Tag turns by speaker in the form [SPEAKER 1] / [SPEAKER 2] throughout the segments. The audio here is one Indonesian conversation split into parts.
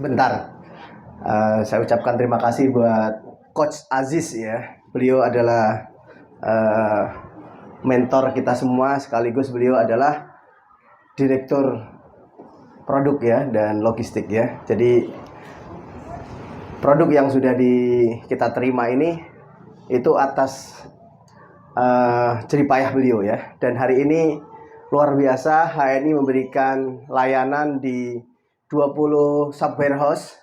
[SPEAKER 1] Bentar, saya ucapkan terima kasih buat Coach Aziz ya. Beliau adalah eh, mentor kita semua, sekaligus beliau adalah direktur produk ya dan logistik ya. Jadi produk yang sudah kita terima ini itu atas jeripayah beliau ya. Dan hari ini luar biasa, HNI memberikan layanan di 20 sub warehouse.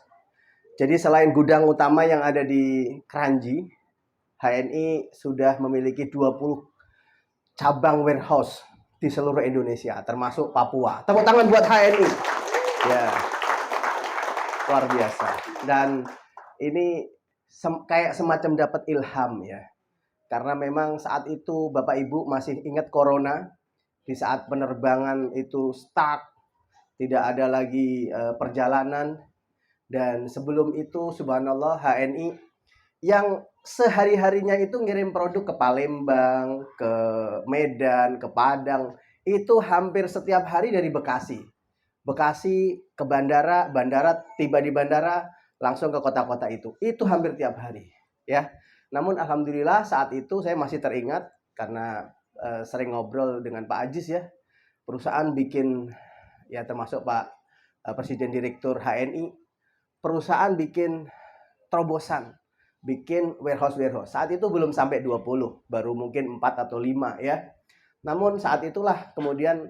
[SPEAKER 1] Jadi selain gudang utama yang ada di Kranji, HNI sudah memiliki 20 cabang warehouse di seluruh Indonesia, termasuk Papua. Tepuk tangan buat HNI. Ya, luar biasa. Dan ini kayak semacam dapat ilham ya. Karena memang saat itu Bapak Ibu masih ingat corona, di saat penerbangan itu stuck, tidak ada lagi perjalanan. Dan sebelum itu subhanallah HNI yang sehari-harinya itu ngirim produk ke Palembang, ke Medan, ke Padang, itu hampir setiap hari dari Bekasi. Bekasi ke bandara, bandara tiba di bandara langsung ke kota-kota itu. Itu hampir tiap hari, ya. Namun alhamdulillah saat itu saya masih teringat karena sering ngobrol dengan Pak Aziz ya. Perusahaan bikin ya termasuk Pak Presiden Direktur HNI, perusahaan bikin terobosan, bikin warehouse. Saat itu belum sampai 20, baru mungkin 4 atau 5 ya. Namun saat itulah kemudian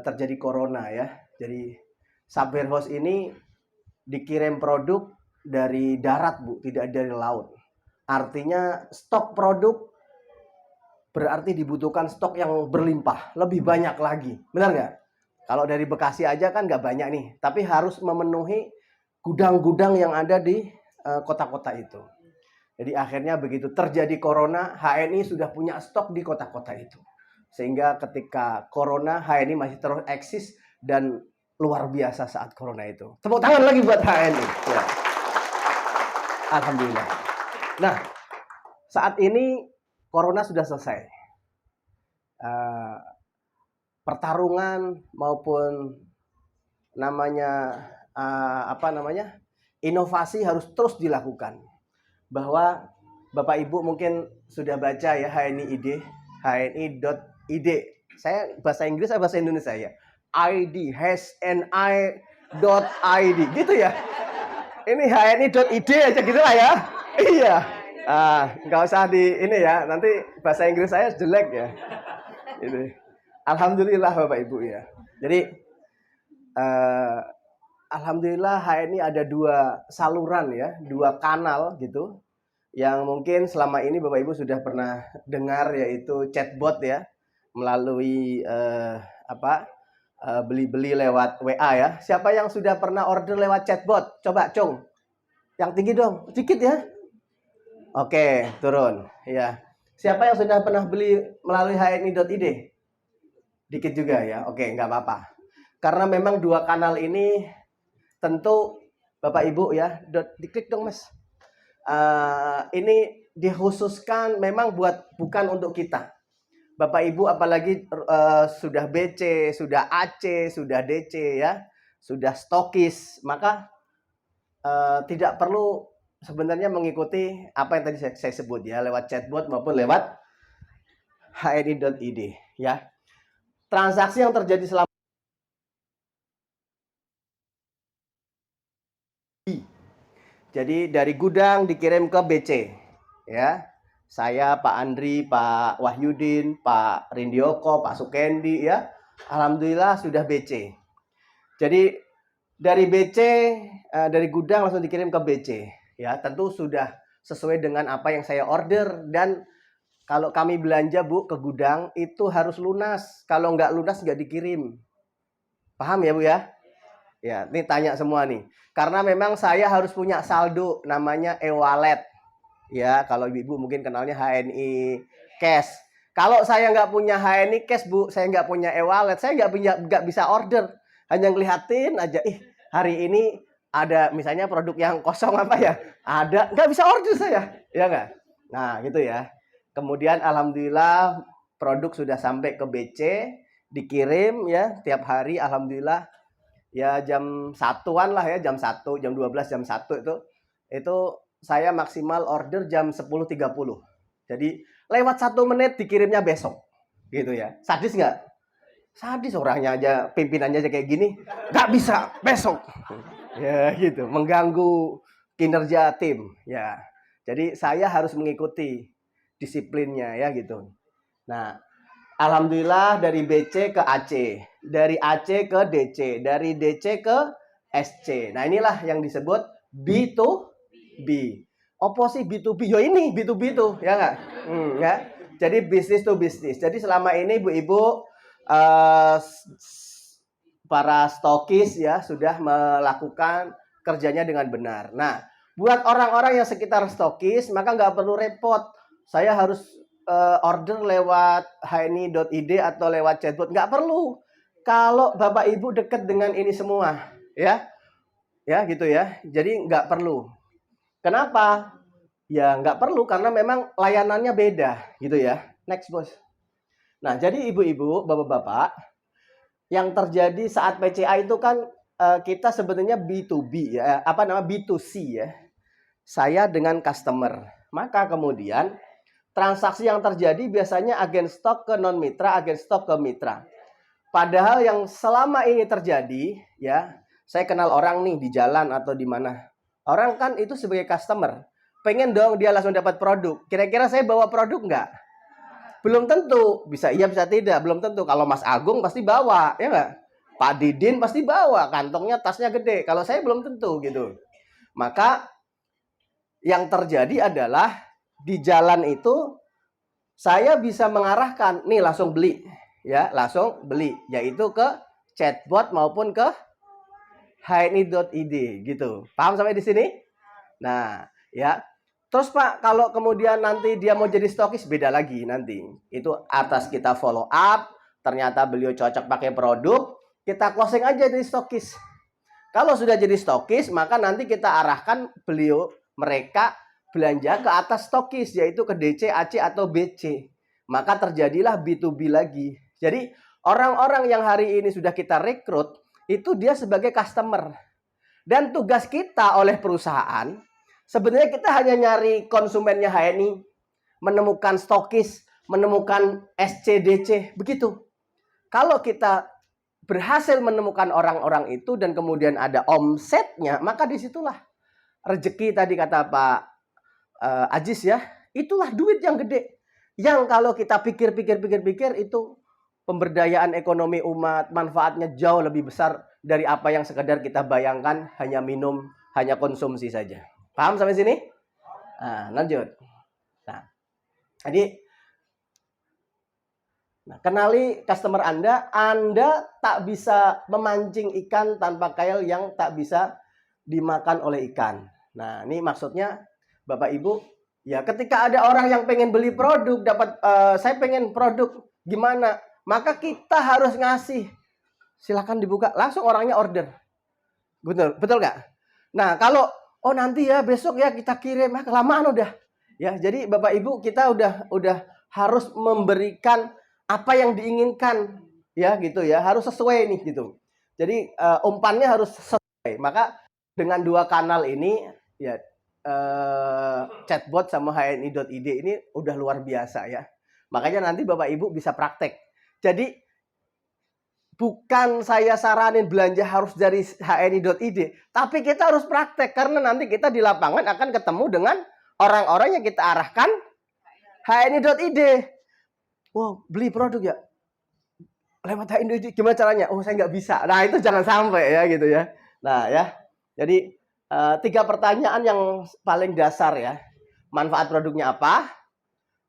[SPEAKER 1] terjadi corona ya. Jadi sub warehouse ini dikirim produk dari darat Bu, tidak dari laut. Artinya stok produk berarti dibutuhkan stok yang berlimpah, lebih banyak lagi. Benar nggak? Kalau dari Bekasi aja kan nggak banyak nih, tapi harus memenuhi gudang-gudang yang ada di kota-kota itu. Jadi akhirnya begitu terjadi corona, HNI sudah punya stok di kota-kota itu. Sehingga ketika corona, HNI masih terus eksis dan luar biasa saat corona itu. Tepuk tangan lagi buat HNI. Ya. Alhamdulillah. Nah, saat ini corona sudah selesai. Pertarungan maupun namanya inovasi harus terus dilakukan. Bahwa Bapak Ibu mungkin sudah baca ya hni.id. Saya bahasa Inggris atau bahasa Indonesia ya? ID hni.id gitu ya. Ini hni.id aja gitu lah ya. Iya. Nggak usah di ini ya. Nanti bahasa Inggris saya jelek ya. Ini. Alhamdulillah Bapak Ibu ya. Jadi alhamdulillah HNI ada 2 saluran ya, 2 kanal gitu. Yang mungkin selama ini Bapak Ibu sudah pernah dengar, yaitu chatbot ya, melalui beli-beli lewat WA ya. Siapa yang sudah pernah order lewat chatbot? Coba Cung. Yang tinggi dong, sedikit ya. Oke, turun. Ya. Siapa yang sudah pernah beli melalui hni.id? Dikit juga ya. Oke, nggak apa-apa. Karena memang 2 kanal ini tentu Bapak Ibu ya, diklik dong Mas. Ini dikhususkan memang bukan untuk kita. Bapak Ibu apalagi sudah BC, sudah AC, sudah DC ya, sudah stokis, maka tidak perlu sebenarnya mengikuti apa yang tadi saya sebut ya, lewat chatbot maupun lewat hni.id ya. Transaksi yang terjadi selama jadi dari gudang dikirim ke BC ya. Saya, Pak Andri, Pak Wahyudin, Pak Rindioko, Pak Sukendi ya. Alhamdulillah sudah BC. Jadi dari BC, dari gudang langsung dikirim ke BC ya. Tentu sudah sesuai dengan apa yang saya order. Dan kalau kami belanja Bu ke gudang itu harus lunas. Kalau nggak lunas nggak dikirim. Paham ya Bu ya? Ya, ini tanya semua nih. Karena memang saya harus punya saldo namanya e-wallet. Ya, kalau ibu mungkin kenalnya HNI Cash. Kalau saya nggak punya HNI Cash Bu, saya nggak punya e-wallet, saya nggak bisa order. Hanya ngeliatin aja, hari ini ada misalnya produk yang kosong apa ya, ada, nggak bisa order saya, ya nggak? Nah gitu ya. Kemudian alhamdulillah produk sudah sampai ke BC, dikirim ya tiap hari, alhamdulillah. ya jam 1-an lah ya, jam 1, jam 12, jam 1 itu saya maksimal order jam 10.30. Jadi lewat 1 menit dikirimnya besok. Gitu ya. Sadis nggak? Sadis orangnya aja, pimpinannya aja kayak gini. Nggak bisa, besok. Ya gitu, mengganggu kinerja tim. Ya, jadi saya harus mengikuti disiplinnya ya gitu. Nah, alhamdulillah dari BC ke AC, dari AC ke DC, dari DC ke SC. Nah, inilah yang disebut B2B. Apa sih B2B? Yo ini B2B tuh, ya nggak? Ya. Jadi bisnis to bisnis. Jadi selama ini ibu-ibu para stokis ya sudah melakukan kerjanya dengan benar. Nah, buat orang-orang yang sekitar stokis maka nggak perlu repot. Saya harus order lewat hni.id atau lewat chatbot, nggak perlu. Kalau Bapak Ibu dekat dengan ini semua, ya gitu ya. Jadi nggak perlu. Kenapa? Ya nggak perlu karena memang layanannya beda, gitu ya. Next bos. Nah, jadi ibu-ibu, bapak-bapak, yang terjadi saat PCA itu kan kita sebenarnya B2B ya, B2C ya. Saya dengan customer. Maka kemudian transaksi yang terjadi biasanya agen stok ke non mitra, agen stok ke mitra. Padahal yang selama ini terjadi ya, saya kenal orang nih di jalan atau di mana. Orang kan itu sebagai customer, pengen dong dia langsung dapat produk. Kira-kira saya bawa produk nggak? Belum tentu, bisa iya bisa tidak, belum tentu. Kalau Mas Agung pasti bawa, ya nggak? Pak Didin pasti bawa, kantongnya tasnya gede. Kalau saya belum tentu gitu. Maka yang terjadi adalah di jalan itu saya bisa mengarahkan, nih langsung beli, ya langsung beli, yaitu ke chatbot maupun ke hni.id gitu. Paham sampai di sini? Nah, ya. Terus Pak, kalau kemudian nanti dia mau jadi stokis, beda lagi nanti. Itu atas kita follow up, ternyata beliau cocok pakai produk, kita closing aja jadi stokis. Kalau sudah jadi stokis, maka nanti kita arahkan mereka belanja ke atas stokis, yaitu ke DC, AC, atau BC. Maka terjadilah B2B lagi. Jadi orang-orang yang hari ini sudah kita rekrut, itu dia sebagai customer. Dan tugas kita oleh perusahaan, sebenarnya kita hanya nyari konsumennya HNI, menemukan stokis, menemukan SCDC, begitu. Kalau kita berhasil menemukan orang-orang itu dan kemudian ada omsetnya, maka disitulah rezeki tadi kata Pak Ajis ya, itulah duit yang gede. Yang kalau kita pikir-pikir itu pemberdayaan ekonomi umat, manfaatnya jauh lebih besar dari apa yang sekedar kita bayangkan hanya minum, hanya konsumsi saja. Paham sampai sini? Nah, lanjut. Nah, jadi kenali customer Anda tak bisa memancing ikan tanpa kail yang tak bisa dimakan oleh ikan. Nah, ini maksudnya Bapak Ibu, ya ketika ada orang yang pengen beli produk, saya pengen produk, gimana? Maka kita harus ngasih. Silakan dibuka, langsung orangnya order. Betul nggak? Nah, kalau nanti ya besok ya kita kirim, kelamaan udah. Ya, jadi Bapak Ibu kita udah harus memberikan apa yang diinginkan ya gitu ya, harus sesuai nih gitu. Jadi umpannya harus sesuai. Maka dengan 2 kanal ini ya chatbot sama hni.id ini udah luar biasa ya. Makanya nanti Bapak Ibu bisa praktek. Jadi bukan saya saranin belanja harus dari hni.id, tapi kita harus praktek karena nanti kita di lapangan akan ketemu dengan orang-orang yang kita arahkan hni.id. Wow, beli produk ya lewat hni.id, gimana caranya? Oh, saya nggak bisa. Nah, itu jangan sampai ya gitu ya. Nah ya, jadi 3 pertanyaan yang paling dasar ya. Manfaat produknya apa?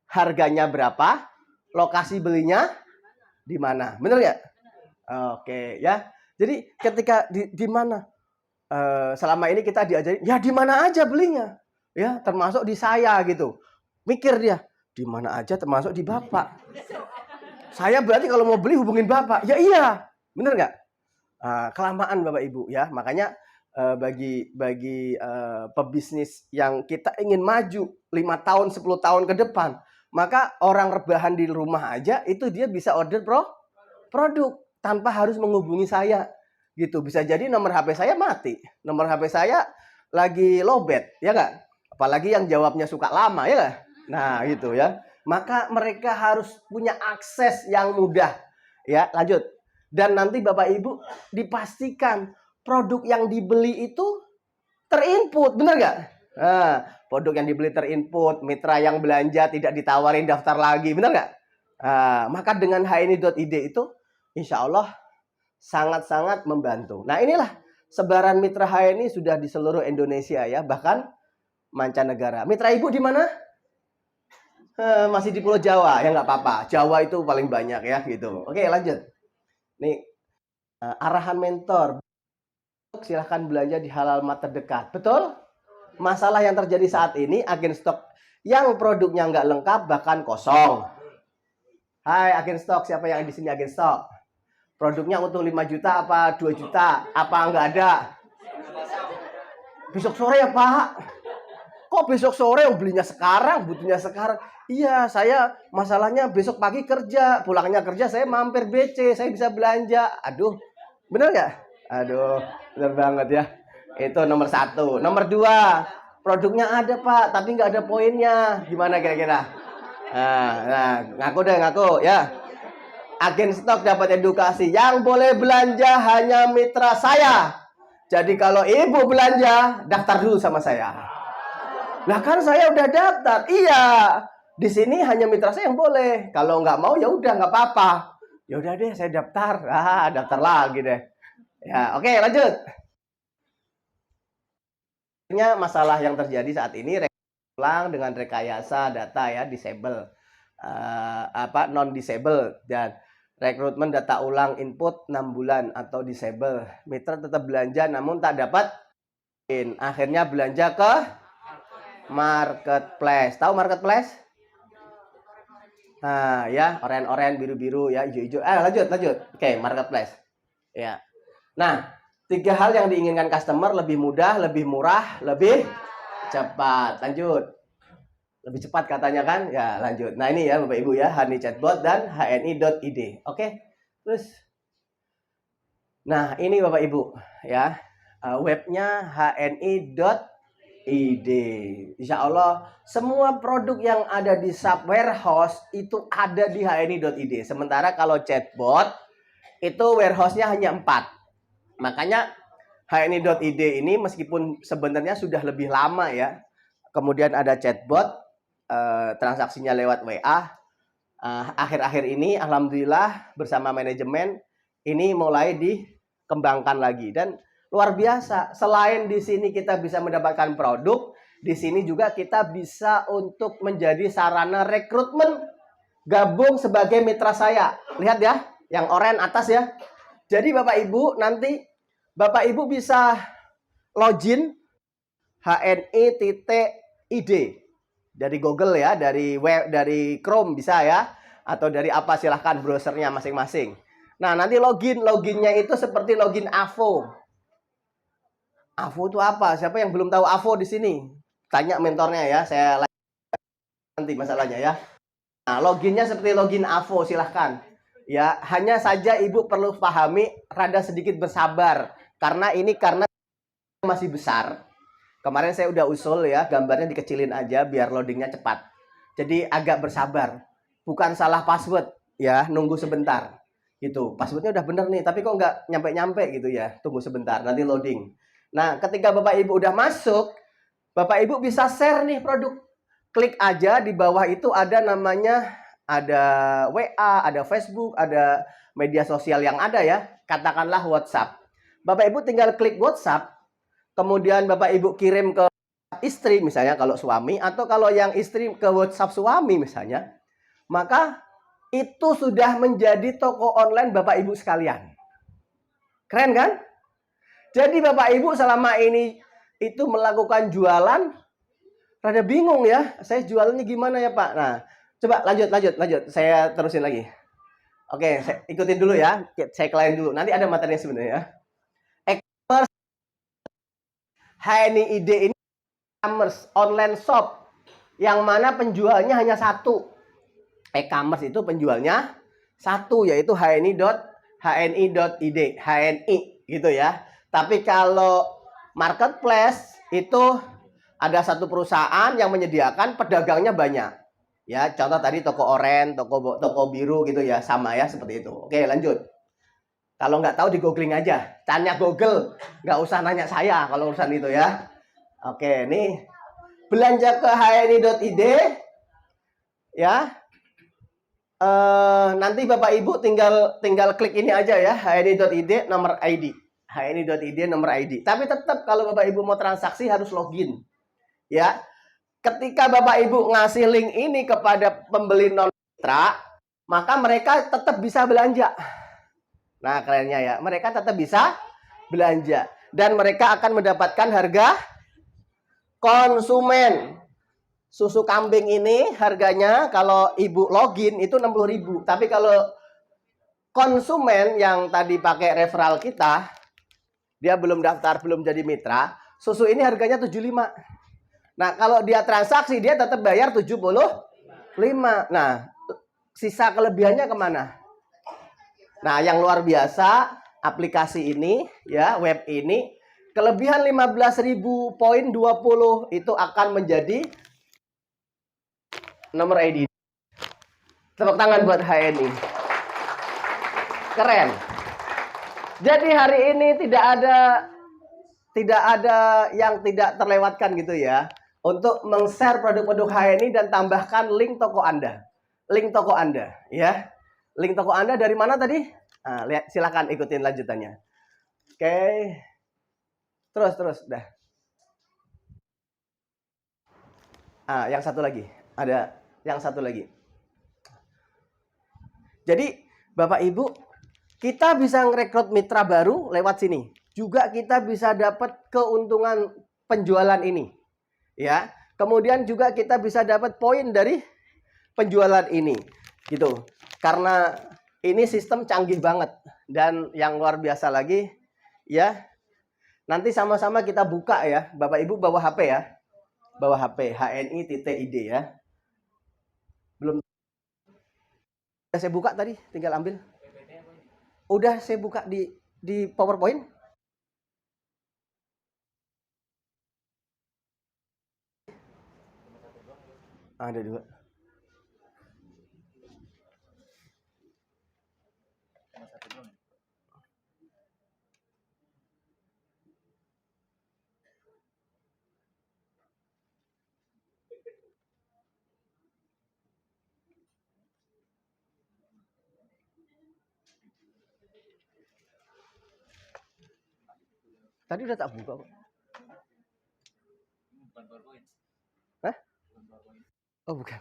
[SPEAKER 1] Harganya berapa? Lokasi belinya di mana? Bener ya? Oke ya. Jadi ketika di mana? Selama ini kita diajarin ya di mana aja belinya. Ya, termasuk di saya gitu. Mikir dia, di mana aja termasuk di Bapak. Saya berarti kalau mau beli hubungin Bapak. Ya iya. Bener nggak? Kelamaan Bapak Ibu ya. Makanya bagi pebisnis yang kita ingin maju 5 tahun, 10 tahun ke depan, maka orang rebahan di rumah aja itu dia bisa order produk tanpa harus menghubungi saya. Gitu. Bisa jadi nomor HP saya mati. Nomor HP saya lagi lowbat, ya nggak? Apalagi yang jawabnya suka lama, ya nggak? Nah, gitu ya. Maka mereka harus punya akses yang mudah. Ya, lanjut. Dan nanti Bapak Ibu dipastikan produk yang dibeli itu terinput, bener nggak? Nah, produk yang dibeli terinput, mitra yang belanja tidak ditawarin daftar lagi, bener nggak? Nah, maka dengan hni.id itu insya Allah sangat-sangat membantu. Nah, inilah sebaran mitra HNI sudah di seluruh Indonesia ya, bahkan mancanegara. Mitra Ibu di mana? Masih di Pulau Jawa, ya nggak apa-apa. Jawa itu paling banyak ya, gitu. Oke, lanjut. Nih, arahan mentor. Silahkan belanja di halaman terdekat. Betul? Masalah yang terjadi saat ini, agen stok yang produknya nggak lengkap, bahkan kosong. Hai, agen stok. Siapa yang di sini agen stok? Produknya untung 5 juta apa 2 juta? Apa nggak ada? Besok sore ya Pak. Kok besok sore yang belinya sekarang, butuhnya sekarang? Iya, saya masalahnya besok pagi kerja. Pulangnya kerja saya mampir BC, saya bisa belanja. Aduh, bener nggak? Aduh, bener banget ya. Itu nomor 1. Nomor 2, produknya ada Pak, tapi nggak ada poinnya. Gimana kira-kira? Nah, ngaku deh, ngaku ya. Agen stok dapat edukasi. Yang boleh belanja hanya mitra saya. Jadi kalau ibu belanja, daftar dulu sama saya. Nah kan saya udah daftar. Iya. Di sini hanya mitra saya yang boleh. Kalau nggak mau ya udah nggak apa-apa. Ya udah deh saya daftar. Daftar lagi deh. Ya, oke lanjut. Masalah yang terjadi saat ini ulang dengan rekayasa data ya, disable. Non disable dan rekrutmen data ulang input 6 bulan atau disable. Mitra tetap belanja namun tak dapat akhirnya belanja ke marketplace. Tahu marketplace? Nah, ya, oren-oren, biru-biru ya, hijau-hijau. Lanjut. Oke, marketplace. Ya. Nah, 3 hal yang diinginkan customer: lebih mudah, lebih murah, lebih cepat. Lanjut. Lebih cepat katanya kan? Ya, lanjut. Nah, ini ya Bapak Ibu ya, Hani Chatbot dan hni.id. Oke. Terus nah, ini Bapak Ibu ya. Webnya hni.id. Insya Allah semua produk yang ada di sub warehouse itu ada di hni.id. Sementara kalau chatbot itu warehouse-nya hanya 4. Makanya hni.id ini meskipun sebenarnya sudah lebih lama ya. Kemudian ada chatbot, transaksinya lewat WA. Akhir-akhir ini alhamdulillah bersama manajemen ini mulai dikembangkan lagi dan luar biasa. Selain di sini kita bisa mendapatkan produk, di sini juga kita bisa untuk menjadi sarana rekrutmen, gabung sebagai mitra saya. Lihat ya, yang oranye atas ya. Jadi Bapak Ibu nanti Bapak Ibu bisa login hni.id dari Google ya, dari web, dari Chrome bisa ya, atau dari apa silahkan browsernya masing-masing. Nah nanti loginnya itu seperti login AVO. AVO itu apa? Siapa yang belum tahu AVO di sini? Tanya mentornya ya, saya nanti masalahnya ya. Nah loginnya seperti login AVO silahkan. Ya hanya saja Ibu perlu pahami, rada sedikit bersabar karena masih besar. Kemarin saya udah usul ya, gambarnya dikecilin aja biar loadingnya cepat. Jadi agak bersabar. Bukan salah password ya, nunggu sebentar. Gitu. Passwordnya udah bener nih, tapi kok nggak nyampe-nyampe gitu ya. Tunggu sebentar, nanti loading. Nah, ketika Bapak Ibu udah masuk, Bapak Ibu bisa share nih produk. Klik aja di bawah itu ada namanya, ada WA, ada Facebook, ada media sosial yang ada ya. Katakanlah WhatsApp. Bapak Ibu tinggal klik WhatsApp. Kemudian Bapak Ibu kirim ke istri misalnya kalau suami, atau kalau yang istri ke WhatsApp suami misalnya, maka itu sudah menjadi toko online Bapak Ibu sekalian. Keren kan? Jadi Bapak Ibu selama ini itu melakukan jualan, rada bingung ya, saya jualannya gimana ya Pak? Nah, coba lanjut. Saya terusin lagi. Oke, saya ikutin dulu ya. Saya klien dulu. Nanti ada materinya sebenarnya. hni.id ini e-commerce online shop yang mana penjualnya hanya satu. E-commerce itu penjualnya satu, yaitu hni.id. HNI. gitu ya. Tapi kalau marketplace itu ada satu perusahaan yang menyediakan, pedagangnya banyak. Ya, contoh tadi toko oren, toko biru gitu ya, sama ya seperti itu. Oke, lanjut. Kalau nggak tahu di googling aja, tanya Google, nggak usah nanya saya kalau urusan itu ya. Oke, nih belanja ke hni.id ya. Nanti Bapak Ibu tinggal klik ini aja ya, hni.id nomor ID, hni.id nomor ID. Tapi tetap kalau Bapak Ibu mau transaksi harus login ya. Ketika Bapak Ibu ngasih link ini kepada pembeli non mitra, maka mereka tetap bisa belanja. Nah, kerennya ya, mereka tetap bisa belanja dan mereka akan mendapatkan harga konsumen. Susu kambing ini harganya kalau Ibu login itu 60.000. Tapi kalau konsumen yang tadi pakai referral kita, dia belum daftar, belum jadi mitra, susu ini harganya 75. Nah, kalau dia transaksi dia tetap bayar 75. Nah, sisa kelebihannya kemana? Nah, yang luar biasa aplikasi ini ya, web ini kelebihan 15.000 poin 20 itu akan menjadi nomor ID. Tepuk tangan buat HNI. Keren. Jadi hari ini tidak ada yang tidak terlewatkan gitu ya untuk meng-share produk-produk HNI dan tambahkan link toko Anda. Link toko Anda ya. Link toko Anda dari mana tadi? Nah, lihat, silakan ikutin lanjutannya. Oke. Terus dah. Yang satu lagi. Ada yang satu lagi. Jadi, Bapak Ibu, kita bisa ngerekrut mitra baru lewat sini. Juga kita bisa dapat keuntungan penjualan ini. Ya. Kemudian juga kita bisa dapat poin dari penjualan ini. Gitu. Karena ini sistem canggih banget dan yang luar biasa lagi ya. Nanti sama-sama kita buka ya. Bapak Ibu bawa HP ya. Bawa HP hni.id ya. Belum saya buka tadi, tinggal ambil. Udah saya buka di PowerPoint. Ada dua. Tadi udah tak buka kok. Hah? Oh bukan.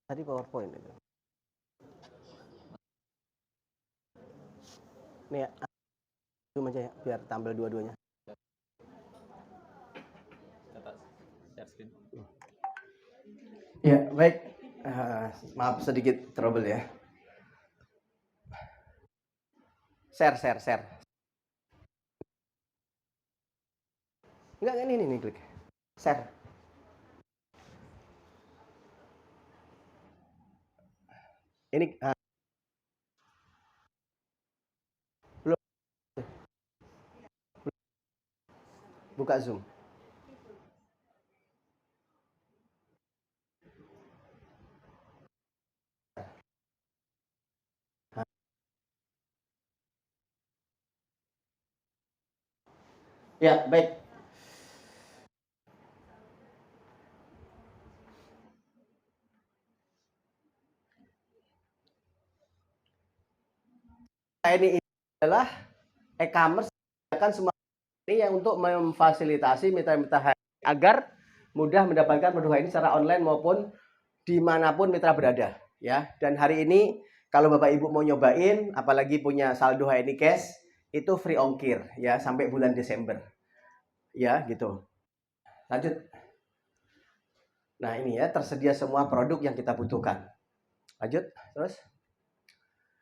[SPEAKER 1] Tadi PowerPoint itu. Nih ya, zoom aja ya, biar tampil dua-duanya. Ya, baik. Maaf sedikit trouble ya. Share. Enggak, ini klik. Share. Ini belum buka Zoom. Ya, baik. Ini adalah e-commerce akan semua ini yang untuk memfasilitasi mitra-mitra agar mudah mendapatkan produk ini secara online maupun dimanapun mitra berada ya. Dan hari ini kalau Bapak Ibu mau nyobain, apalagi punya saldo HNI Cash, itu free ongkir ya sampai bulan Desember. Ya, gitu. Lanjut. Nah, ini ya tersedia semua produk yang kita butuhkan. Lanjut, terus.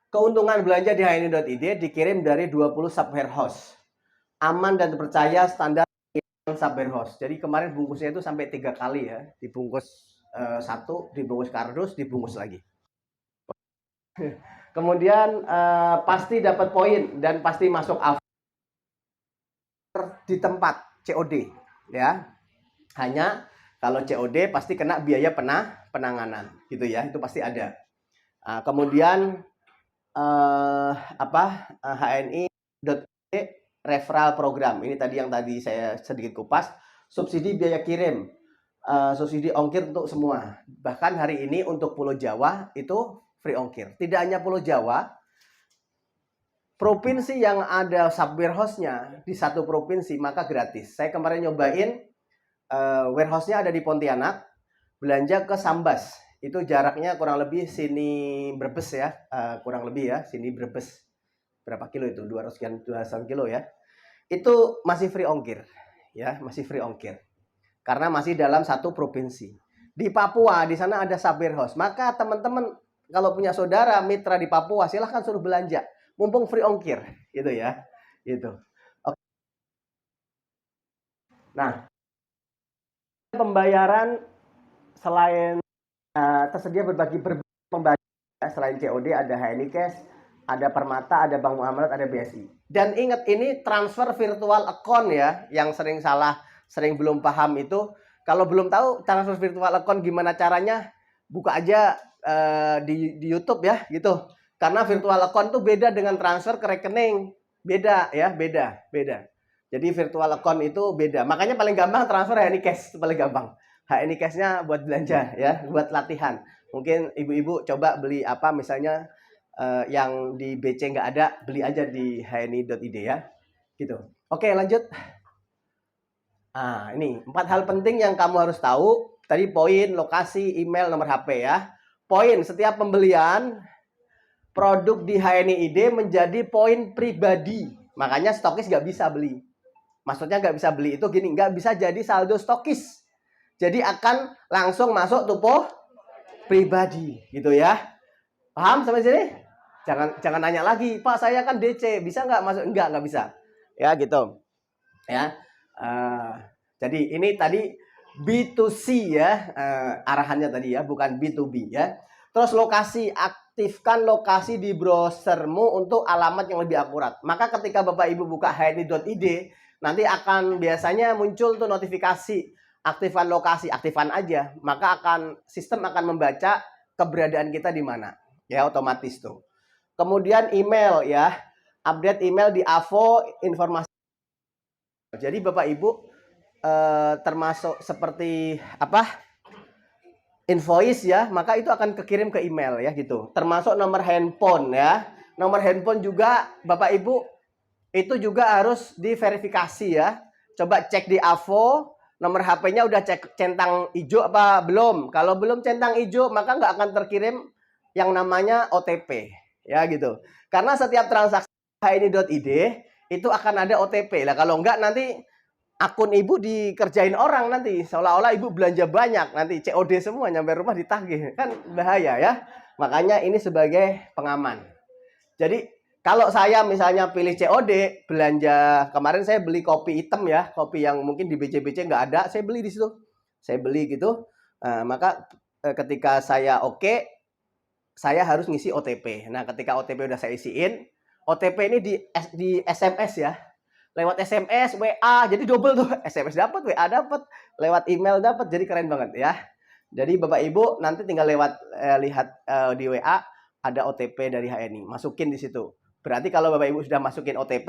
[SPEAKER 1] Keuntungan belanja di hni.id dikirim dari 20 sub warehouse. Aman dan terpercaya, standar sub warehouse. Jadi kemarin bungkusnya itu sampai 3 kali ya. Dibungkus satu, dibungkus kardus, dibungkus lagi. Kemudian pasti dapat poin dan pasti masuk di tempat COD ya. Hanya kalau COD pasti kena biaya penanganan gitu ya, itu pasti ada. Kemudian HNI.id referral program. Ini tadi yang tadi saya sedikit kupas. Subsidi biaya kirim, subsidi ongkir untuk semua. Bahkan hari ini untuk Pulau Jawa itu free ongkir. Tidak hanya Pulau Jawa, provinsi yang ada sub warehouse-nya di satu provinsi maka gratis. Saya kemarin nyobain warehouse-nya ada di Pontianak, belanja ke Sambas. Itu jaraknya kurang lebih sini Brebes ya, kurang lebih ya, sini Brebes. Berapa kilo itu? 200 kilo ya. Itu masih free ongkir. Ya, masih free ongkir. Karena masih dalam satu provinsi. Di Papua, di sana ada sub warehouse. Maka teman-teman kalau punya saudara mitra di Papua, silahkan suruh belanja. Mumpung free ongkir, gitu ya. Gitu. Oke. Nah, pembayaran selain tersedia berbagai pembayaran selain COD ada HNI Cash, ada Permata, ada Bank Muamalat, ada BSI. Dan ingat ini transfer virtual account ya, yang sering salah, sering belum paham itu. Kalau belum tahu transfer virtual account gimana caranya, buka aja di YouTube ya gitu. Karena virtual account tuh beda dengan transfer ke rekening. Beda ya, beda. Jadi virtual account itu beda. Makanya paling gampang transfer HNI Cash, paling gampang. HNI Cash-nya buat belanja ya, buat latihan. Mungkin ibu-ibu coba beli apa misalnya yang di BC nggak ada, beli aja di hni.id ya. Gitu. Oke, lanjut. Ini 4 hal penting yang kamu harus tahu. Tadi poin, lokasi, email, nomor HP ya. Poin, setiap pembelian produk di HNI.id menjadi poin pribadi. Makanya stokis nggak bisa beli. Maksudnya nggak bisa beli itu gini, nggak bisa jadi saldo stokis. Jadi akan langsung masuk tupo pribadi gitu ya. Paham sampai sini? Jangan nanya lagi, Pak saya kan DC, bisa nggak masuk? Nggak bisa. Ya gitu. Ya. Jadi ini tadi B2C ya, arahannya tadi ya, bukan B2B ya. Terus lokasi, aktifkan lokasi di browsermu untuk alamat yang lebih akurat. Maka ketika Bapak Ibu buka hni.id, nanti akan biasanya muncul tuh notifikasi, aktifkan lokasi, aktifkan aja. Maka sistem akan membaca keberadaan kita di mana. Ya, otomatis tuh. Kemudian email ya, update email di AVO informasi. Jadi Bapak Ibu termasuk seperti apa? Invoice ya, maka itu akan kekirim ke email ya gitu. Termasuk nomor handphone ya. Nomor handphone juga Bapak Ibu itu juga harus diverifikasi ya. Coba cek di AVO, nomor HP-nya udah cek centang hijau apa belum. Kalau belum centang hijau, maka nggak akan terkirim yang namanya OTP ya gitu. Karena setiap transaksi hni.id itu akan ada OTP lah. Kalau nggak nanti akun ibu dikerjain orang nanti, seolah-olah ibu belanja banyak, nanti COD semua nyampe rumah ditagih, kan bahaya ya. Makanya ini sebagai pengaman. Jadi kalau saya misalnya pilih COD, belanja kemarin saya beli kopi hitam ya, kopi yang mungkin di BC-BC nggak ada, saya beli di situ, saya beli gitu. Maka ketika saya oke, saya harus ngisi OTP. Nah ketika OTP udah saya isiin, OTP ini di SMS ya, lewat SMS, WA, jadi double tuh, SMS dapat, WA dapat, lewat email dapat, jadi keren banget ya. Jadi Bapak Ibu nanti tinggal lihat di WA ada OTP dari HNI, masukin di situ. Berarti kalau Bapak Ibu sudah masukin OTP,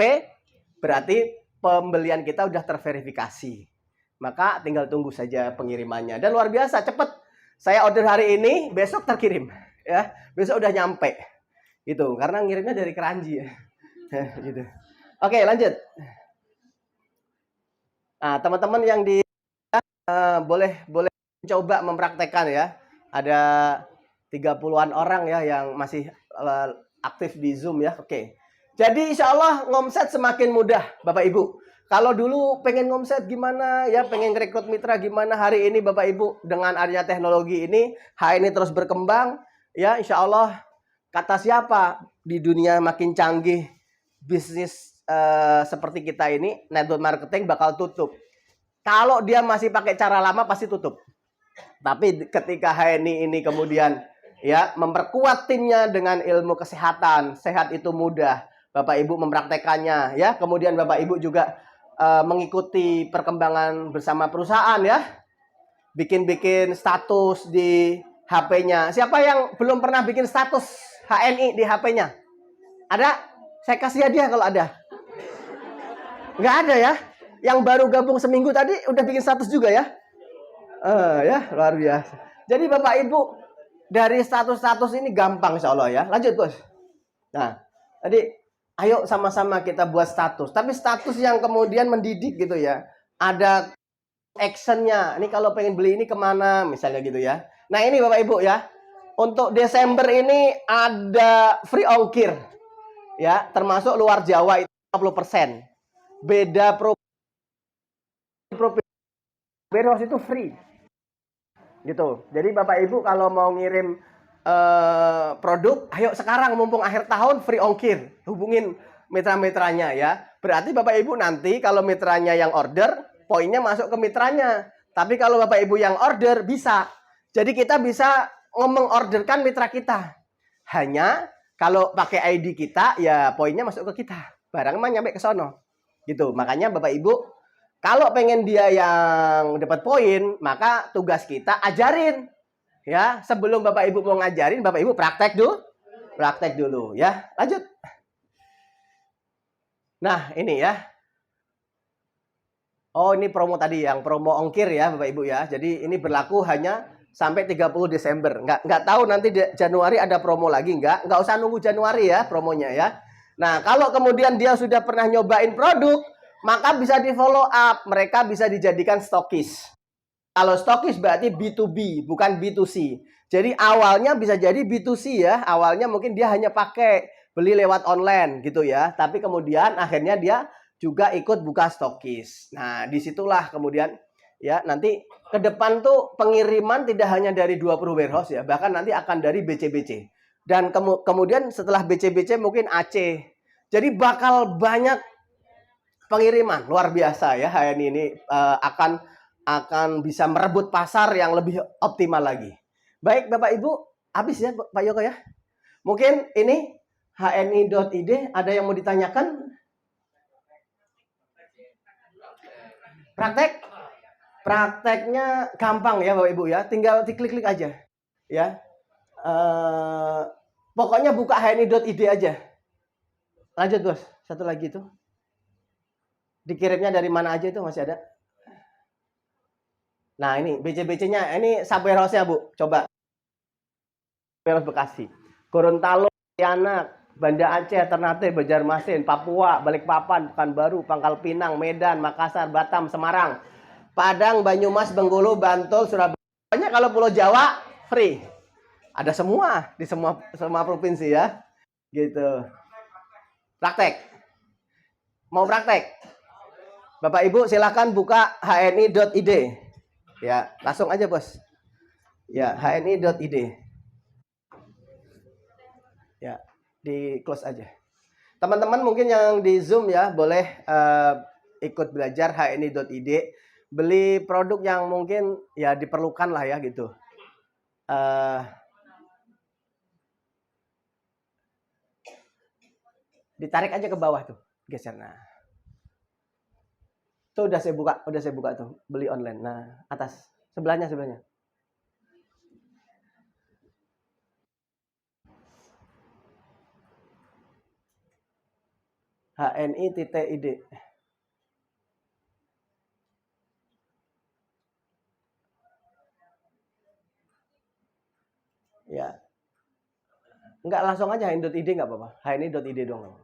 [SPEAKER 1] berarti pembelian kita udah terverifikasi. Maka tinggal tunggu saja pengirimannya. Dan luar biasa, cepet. Saya order hari ini, besok terkirim, ya. Besok udah nyampe, gitu. Karena ngirimnya dari Keranji, ya. Gitu. Oke, lanjut. Nah, teman-teman yang boleh coba mempraktekkan ya. Ada 30-an orang ya yang masih aktif di Zoom ya. Oke. Jadi insya Allah ngomset semakin mudah Bapak Ibu. Kalau dulu pengen ngomset gimana ya, pengen rekrut mitra gimana, hari ini Bapak Ibu dengan adanya teknologi ini, ini terus berkembang ya, insya Allah kata siapa di dunia makin canggih bisnis seperti kita ini, network marketing bakal tutup. Kalau dia masih pakai cara lama pasti tutup. Tapi ketika HNI ini kemudian ya memperkuat timnya dengan ilmu kesehatan, sehat itu mudah. Bapak Ibu mempraktekannya ya. Kemudian Bapak Ibu juga mengikuti perkembangan bersama perusahaan ya. Bikin-bikin status di HP-nya. Siapa yang belum pernah bikin status HNI di HP-nya? Ada? Saya kasih hadiah kalau ada. Nggak ada ya? Yang baru gabung seminggu tadi udah bikin status juga ya? Ya, luar biasa. Jadi Bapak Ibu, dari status-status ini gampang insya Allah ya. Lanjut Bos. Nah, tadi ayo sama-sama kita buat status. Tapi status yang kemudian mendidik gitu ya. Ada actionnya. Ini kalau pengen beli ini kemana misalnya gitu ya. Nah ini Bapak Ibu ya. Untuk Desember ini ada free ongkir. Ya, termasuk luar Jawa itu 50%. Beda provinsi itu free. Gitu. Jadi Bapak Ibu kalau mau ngirim produk, ayo sekarang mumpung akhir tahun free ongkir. Hubungin mitra-mitranya ya. Berarti Bapak Ibu nanti kalau mitranya yang order, poinnya masuk ke mitranya. Tapi kalau Bapak Ibu yang order bisa. Jadi kita bisa mengorderkan mitra kita. Hanya kalau pakai ID kita ya poinnya masuk ke kita. Barang mah nyampe ke sono. Gitu. Makanya Bapak Ibu kalau pengen dia yang dapat poin, maka tugas kita ajarin. Ya, sebelum Bapak Ibu mau ngajarin, Bapak Ibu praktek dulu. Praktek dulu ya. Lanjut. Nah, ini ya. Oh, ini promo tadi yang promo ongkir ya, Bapak Ibu ya. Jadi ini berlaku hanya sampai 30 Desember. Nggak tahu nanti Januari ada promo lagi nggak usah nunggu Januari ya promonya ya. Nah, kalau kemudian dia sudah pernah nyobain produk, maka bisa di follow up, mereka bisa dijadikan stokis. Kalau stokis berarti B2B, bukan B2C. Jadi awalnya bisa jadi B2C ya, awalnya mungkin dia hanya pakai beli lewat online gitu ya. Tapi kemudian akhirnya dia juga ikut buka stokis. Nah, disitulah kemudian ya nanti ke depan tuh pengiriman tidak hanya dari 20 warehouse ya, bahkan nanti akan dari BC-BC. Dan kemudian setelah BC-BC mungkin AC. Jadi bakal banyak pengiriman luar biasa ya. HNI ini akan bisa merebut pasar yang lebih optimal lagi. Baik Bapak Ibu, habis ya Pak Yoko ya. Mungkin ini hni.id ada yang mau ditanyakan? Prakteknya gampang ya Bapak Ibu ya, tinggal diklik-klik aja ya. Pokoknya buka hni.id aja. Lanjut Bos, satu lagi itu. Dikirimnya dari mana aja itu masih ada? Nah ini BC-BC-nya, ini sub-warehouse-nya Bu, coba. Warehouse Bekasi, Gorontalo, Pontianak, Banda Aceh, Ternate, Banjarmasin, Papua, Balikpapan, Pekanbaru, Pangkal Pinang, Medan, Makassar, Batam, Semarang, Padang, Banyumas, Bengkulu, Bantul, Surabaya. Pokoknya kalau Pulau Jawa free. Ada semua di semua provinsi ya. Gitu. Praktek. Mau praktek? Bapak Ibu silakan buka hni.id. Ya, langsung aja Bos. Ya, hni.id. Ya, di close aja. Teman-teman mungkin yang di Zoom ya, boleh ikut belajar hni.id. Beli produk yang mungkin ya diperlukan lah ya gitu. Ditarik aja ke bawah tuh, geser. Nah, tuh udah saya buka tuh, beli online. Nah, atas, sebelahnya. hni.id. Ya. Enggak langsung aja hni.id enggak apa-apa. hni.id dong.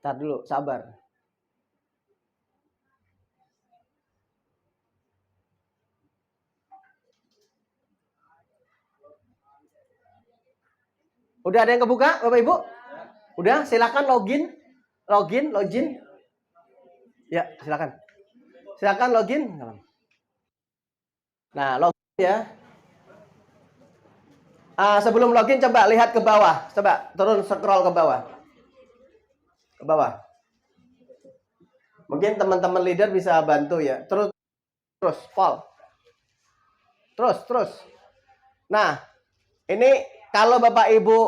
[SPEAKER 1] Ntar dulu, sabar. Udah ada yang kebuka, Bapak Ibu? Udah, silakan login. Login. Ya, silakan. Silakan login. Nah, login ya. Sebelum login coba lihat ke bawah. Coba turun scroll ke bawah. Ke bawah. Mungkin teman-teman leader bisa bantu ya. Terus, Paul. Terus. Nah, ini kalau Bapak Ibu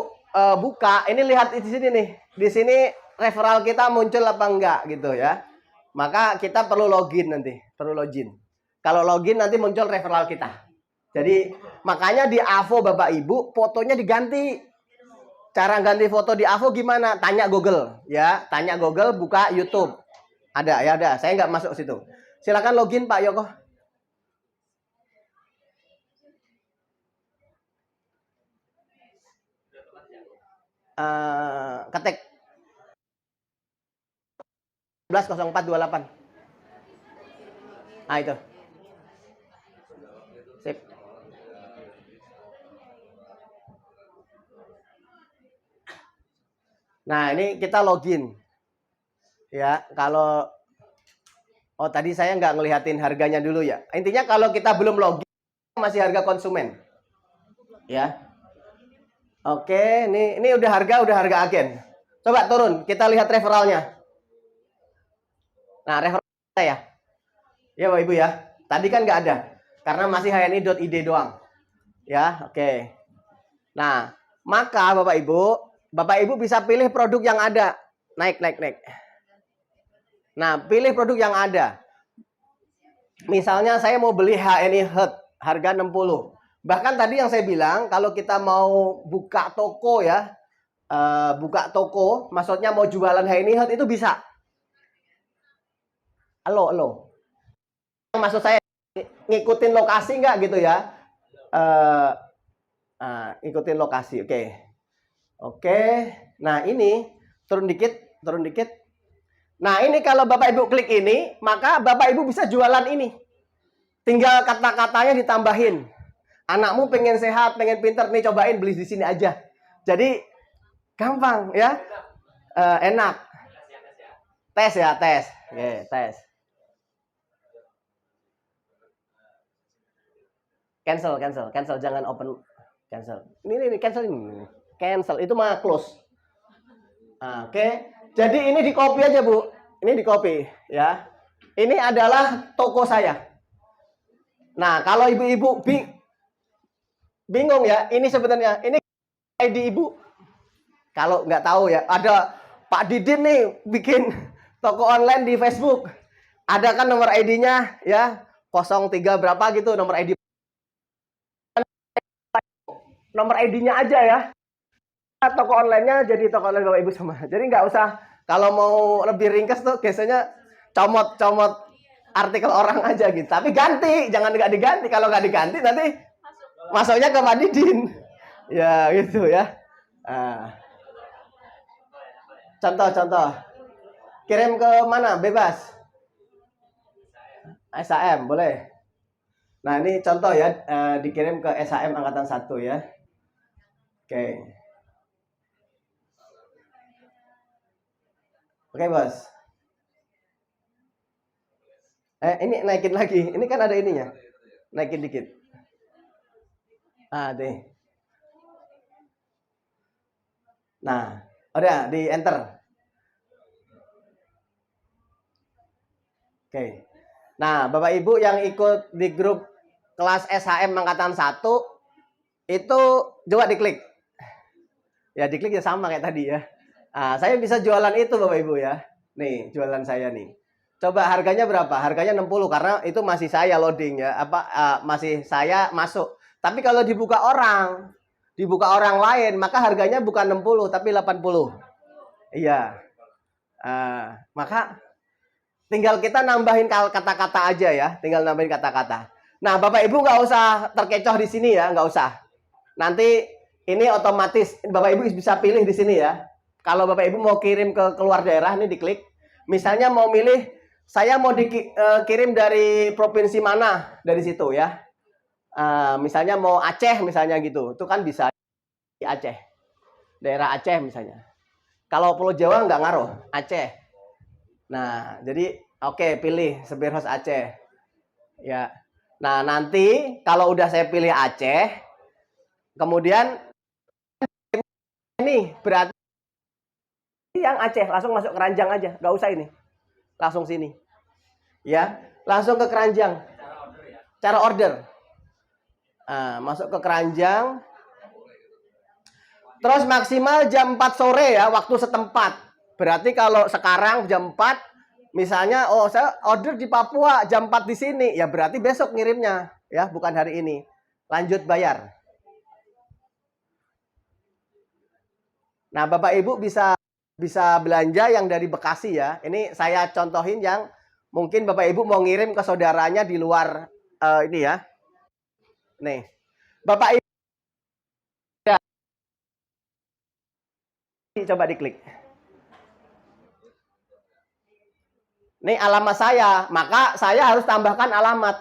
[SPEAKER 1] buka, ini lihat di sini nih. Di sini referral kita muncul apa enggak gitu ya. Maka kita perlu login nanti, perlu login. Kalau login nanti muncul referral kita. Jadi makanya di AVO Bapak Ibu fotonya diganti. Cara ganti foto di AVO gimana? Tanya Google ya, tanya Google, buka YouTube. Ada ya, ada. Saya nggak masuk situ. Silakan login Pak Yoko. Ketik 110428. Ah itu. Sip. Nah, ini kita login. Ya, kalau tadi saya nggak ngelihatin harganya dulu ya. Intinya kalau kita belum login masih harga konsumen. Ya. Oke, ini udah harga agen. Coba turun, kita lihat referralnya. Nah, referral ya. Ya, Bapak Ibu ya. Tadi kan nggak ada karena masih hni.id doang. Ya, oke. Nah, maka Bapak Ibu bisa pilih produk yang ada. Naik. Nah, pilih produk yang ada. Misalnya saya mau beli HNI Hut, harga 60. Bahkan tadi yang saya bilang, kalau kita mau buka toko ya, maksudnya mau jualan HNI Hut itu bisa. Halo. Maksud saya ngikutin lokasi nggak gitu ya? Ikutin lokasi, oke. Nah ini turun dikit. Nah ini kalau Bapak Ibu klik ini, maka Bapak Ibu bisa jualan ini. Tinggal kata-katanya ditambahin. Anakmu pengen sehat, pengen pinter nih, cobain beli di sini aja. Jadi gampang ya, enak. Tes ya, tes. Tes. Cancel, jangan open. Cancel. Ini cancel ini. Cancel itu mah close. Oke. Jadi ini di copy aja, Bu. Ini di copy ya. Ini adalah toko saya. Nah, kalau ibu-ibu bingung ya, ini sebenarnya ini ID Ibu. Kalau nggak tahu ya, ada Pak Didin nih bikin toko online di Facebook. Ada kan nomor ID-nya ya, 03 berapa gitu nomor ID. Nomor ID-nya aja ya. Toko online-nya jadi toko online Bapak Ibu semua. Jadi nggak usah, kalau mau lebih ringkas tuh biasanya comot artikel orang aja gitu. Tapi ganti, jangan nggak diganti. Kalau nggak diganti nanti masuknya ke Pak Didin. Ya gitu ya. Contoh. Kirim ke mana? Bebas. SHM boleh. Nah ini contoh ya, dikirim ke SHM Angkatan 1 ya. Oke bos. Ini naikin lagi. Ini kan ada ininya. Naikin dikit. Deh. Nah, udah di enter. Oke. Nah, Bapak Ibu yang ikut di grup kelas SHM Angkatan 1 itu coba diklik. Ya, diklik ya sama kayak tadi ya. Saya bisa jualan itu Bapak Ibu ya. Nih, jualan saya nih. Coba harganya berapa? Harganya 60 karena itu masih saya loading ya. Masih saya masuk. Tapi kalau dibuka orang lain, maka harganya bukan 60 tapi 80. Iya. Maka tinggal kita nambahin kata-kata aja ya. Tinggal nambahin kata-kata. Nah, Bapak Ibu nggak usah terkecoh di sini ya, nggak usah. Nanti ini otomatis Bapak Ibu bisa pilih di sini ya. Kalau Bapak Ibu mau kirim ke keluar daerah, ini diklik. Misalnya mau milih, saya mau dikirim dari provinsi mana dari situ ya. Misalnya mau Aceh misalnya gitu, itu kan bisa di Aceh. daerah Aceh misalnya. Kalau Pulau Jawa nggak ngaruh, Aceh. Nah, jadi oke, pilih Sabir House Aceh. Ya. Nah, nanti kalau udah saya pilih Aceh, kemudian ini berarti yang Aceh langsung masuk keranjang aja, nggak usah ini. Langsung sini. Ya, langsung ke keranjang. Cara order. Nah, masuk ke keranjang. Terus maksimal jam 4 sore ya, waktu setempat. Berarti kalau sekarang jam 4, misalnya, oh saya order di Papua jam 4 di sini, ya berarti besok ngirimnya, ya bukan hari ini. Lanjut bayar. Nah, Bapak Ibu bisa belanja yang dari Bekasi ya. Ini saya contohin yang mungkin Bapak Ibu mau ngirim ke saudaranya di luar ini ya. Nih, Bapak Ibu ya, coba diklik. Ini alamat saya, maka saya harus tambahkan alamat.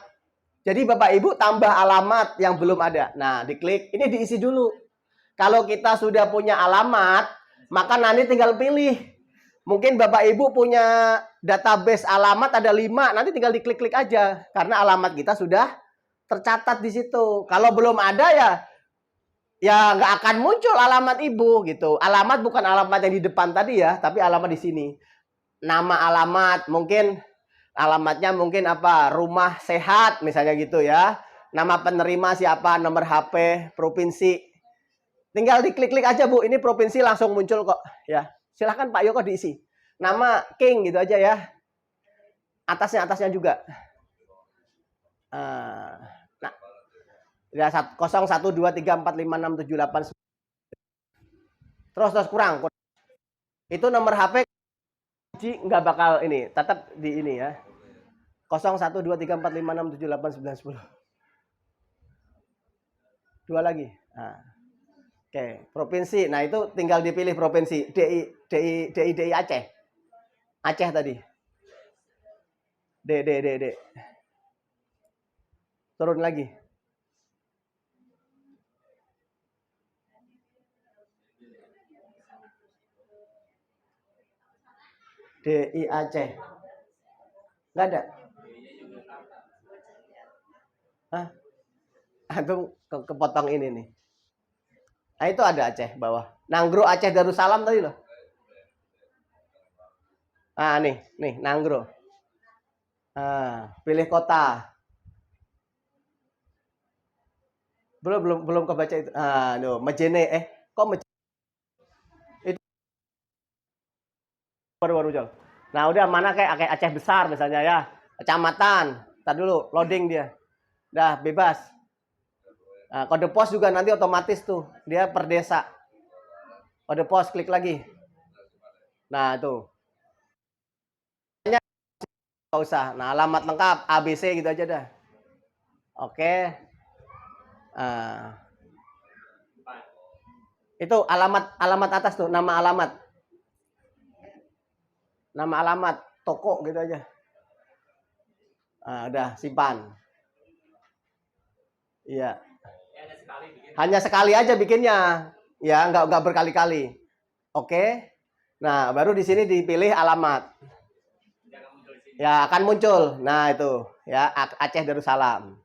[SPEAKER 1] Jadi Bapak Ibu tambah alamat yang belum ada. Nah, diklik. Ini diisi dulu. Kalau kita sudah punya alamat, maka nanti tinggal pilih. Mungkin Bapak Ibu punya database alamat ada 5, nanti tinggal diklik-klik aja. Karena alamat kita sudah tercatat di situ. Kalau belum ada ya nggak akan muncul alamat Ibu gitu. Alamat bukan alamat yang di depan tadi ya, tapi alamat di sini. Nama alamat, mungkin alamatnya mungkin apa? Rumah Sehat misalnya gitu ya. Nama penerima siapa, nomor HP, provinsi. Tinggal diklik-klik aja Bu, ini provinsi langsung muncul kok ya. Silahkan Pak Yoko diisi. Nama King gitu aja ya. Atasnya juga. Nah, ya 0123456789. Terus kurang. Itu nomor HP nggak bakal ini, tetap di ini ya. 012345678910. Dua lagi. Nah. Oke, provinsi. Nah, itu tinggal dipilih provinsi. DI Aceh. Aceh tadi. D. Turun lagi. DI Aceh. Nggak ada. Hah? Itu kepotong ini nih. Nah, itu ada Aceh bawah. Nanggro Aceh Darussalam tadi loh. Ah, nih, Nanggro. Pilih kota. Belum kebaca itu. Mejene. Kok Mejene? Itu baru muncul. Nah, udah mana kayak Aceh besar misalnya ya. Kecamatan. Tadi dulu loading dia. Dah bebas. Nah, kode pos juga nanti otomatis tuh. Dia per desa. Kode pos klik lagi. Nah, itu. Nggak usah. Nah, alamat lengkap ABC gitu aja dah. Oke. Itu alamat atas tuh, nama alamat. Nama alamat toko gitu aja. Udah simpan. Iya. Hanya sekali aja bikinnya. Ya, nggak berkali-kali. Oke. Nah, baru di sini dipilih alamat. Ya, akan muncul. Nah, itu ya Aceh Darussalam.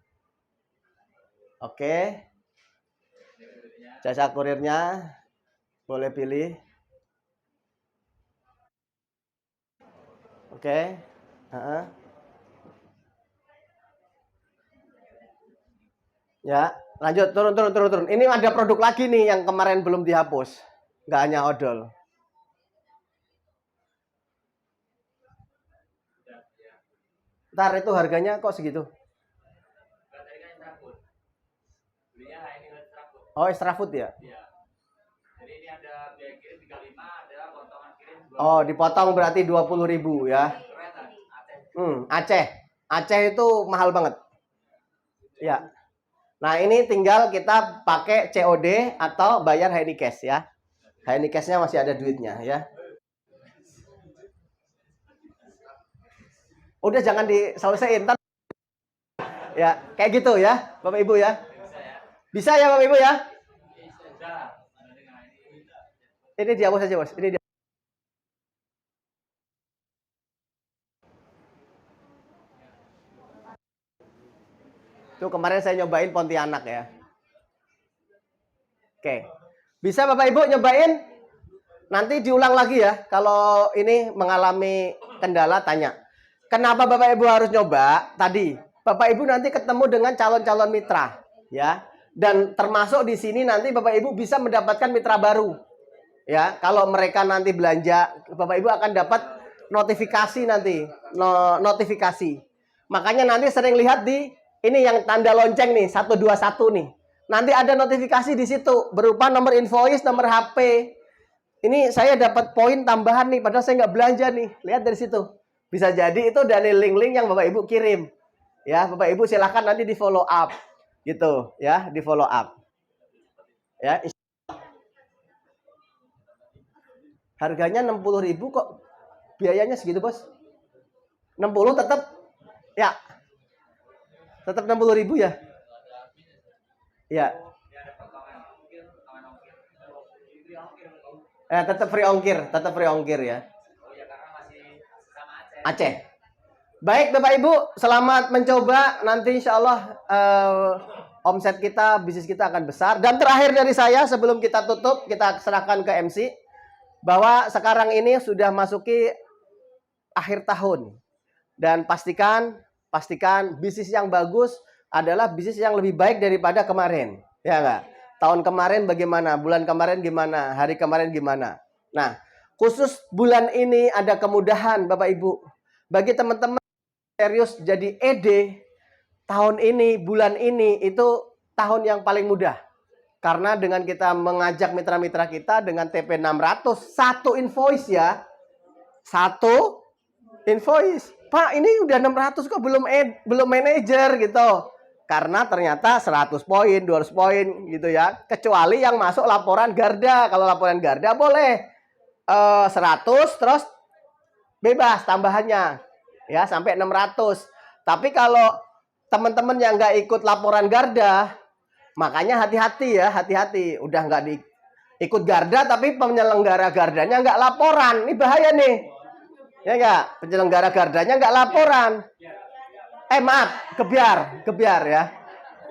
[SPEAKER 1] Oke. Jasa kurirnya boleh pilih. Oke. Ya, lanjut turun. Ini ada produk lagi nih yang kemarin belum dihapus. Nggak hanya odol. Ntar itu harganya kok segitu? Oh, extra food ya? Jadi ini ada biaya kirim 35, ada potongan kirim 20. Oh, dipotong berarti 20.000 ya. Aceh. Aceh itu mahal banget. Ya. Nah, ini tinggal kita pakai COD atau bayar Hanicash ya. Hanicash-nya masih ada duitnya ya. Udah jangan diselesaiin. Ya, kayak gitu ya, Bapak Ibu ya. Bisa ya Bapak Ibu ya? Ini dihapus aja, Bos. Ini tuh kemarin saya nyobain Pontianak ya. Oke. Bisa Bapak Ibu nyobain? Nanti diulang lagi ya. Kalau ini mengalami kendala tanya. Kenapa Bapak Ibu harus nyoba? Tadi Bapak Ibu nanti ketemu dengan calon-calon mitra ya. Dan termasuk di sini nanti Bapak Ibu bisa mendapatkan mitra baru. Ya, kalau mereka nanti belanja, Bapak Ibu akan dapat notifikasi nanti, notifikasi. Makanya nanti sering lihat di ini yang tanda lonceng nih, 121 nih. Nanti ada notifikasi di situ berupa nomor invoice, nomor HP. Ini saya dapat poin tambahan nih, padahal saya nggak belanja nih. Lihat dari situ. Bisa jadi itu dari link-link yang Bapak Ibu kirim. Ya, Bapak Ibu silahkan nanti di follow up. Gitu, ya, di follow up. Ya, harganya 60.000 kok. Biayanya segitu, Bos. 60 tetap ya. Tetap 60.000 ya? Ya. Tetap free ongkir ya. Aceh. Baik Bapak Ibu, selamat mencoba. Nanti insya Allah omset kita, bisnis kita akan besar. Dan terakhir dari saya sebelum kita tutup, kita serahkan ke MC bahwa sekarang ini sudah masuki akhir tahun. Dan pastikan bisnis yang bagus adalah bisnis yang lebih baik daripada kemarin. Ya enggak? Tahun kemarin bagaimana? Bulan kemarin gimana? Hari kemarin gimana? Nah, khusus bulan ini ada kemudahan Bapak Ibu. Bagi teman-teman serius jadi ED, tahun ini, bulan ini itu tahun yang paling mudah. Karena dengan kita mengajak mitra-mitra kita dengan TP 600, satu invoice ya. Satu invoice. Pak, ini udah 600 kok belum manajer gitu. Karena ternyata 100 poin, 200 poin gitu ya. Kecuali yang masuk laporan Garda. Kalau laporan Garda boleh 100 terus bebas tambahannya. Ya, sampai 600. Tapi kalau teman-teman yang nggak ikut laporan Garda, makanya hati-hati ya, hati-hati. Udah nggak ikut Garda tapi penyelenggara Gardanya nggak laporan. Ini bahaya nih. Ya nggak? Penyelenggara Gardanya nggak laporan. Maaf, gebiar ya.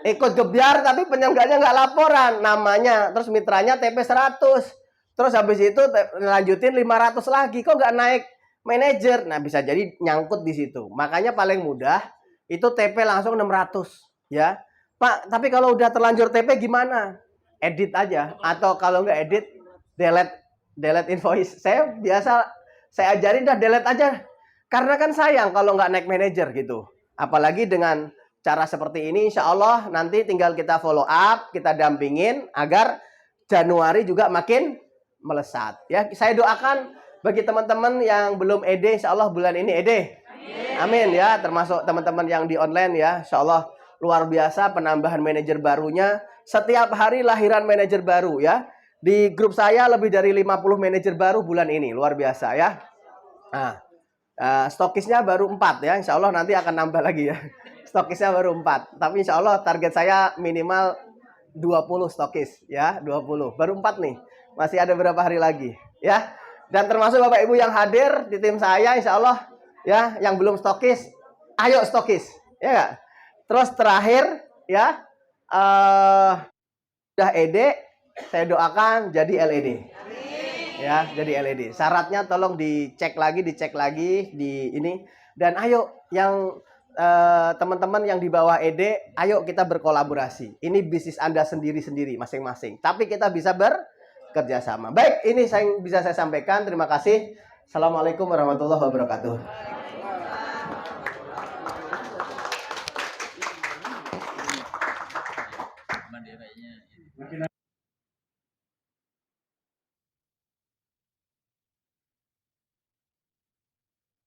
[SPEAKER 1] Ikut gebiar tapi penyelenggaranya nggak laporan. Namanya, terus mitranya TP 100. Terus habis itu lanjutin 500 lagi. Kok nggak naik manajer? Nah, bisa jadi nyangkut di situ. Makanya paling mudah itu TP langsung 600 ya. Pak, tapi kalau udah terlanjur TP gimana? Edit aja. Atau kalau nggak edit, delete invoice. Saya ajarin dah delete aja. Karena kan sayang kalau nggak naik manajer gitu. Apalagi dengan cara seperti ini, insya Allah nanti tinggal kita follow up, kita dampingin agar Januari juga makin melesat. Ya, saya doakan bagi teman-teman yang belum ED, insya Allah bulan ini ED. Amin ya, termasuk teman-teman yang di online ya, insya Allah luar biasa penambahan manajer barunya. Setiap hari lahiran manajer baru ya. Di grup saya lebih dari 50 manajer baru bulan ini, luar biasa ya. Nah, stokisnya baru 4 ya, insya Allah nanti akan nambah lagi ya. Stokisnya baru 4, tapi insya Allah target saya minimal 20 stokis ya, 20. Baru 4 nih, masih ada beberapa hari lagi ya. Dan termasuk Bapak Ibu yang hadir di tim saya, insya Allah ya, yang belum stokis, ayo stokis ya gak? Terus terakhir ya, udah ED, saya doakan jadi LED. Ya, jadi LED. Syaratnya tolong dicek lagi di ini. Dan ayo yang teman-teman yang di bawah ED, ayo kita berkolaborasi. Ini bisnis Anda sendiri-sendiri masing-masing. Tapi kita bisa bekerja sama. Baik, ini bisa saya sampaikan. Terima kasih. Assalamualaikum warahmatullahi wabarakatuh.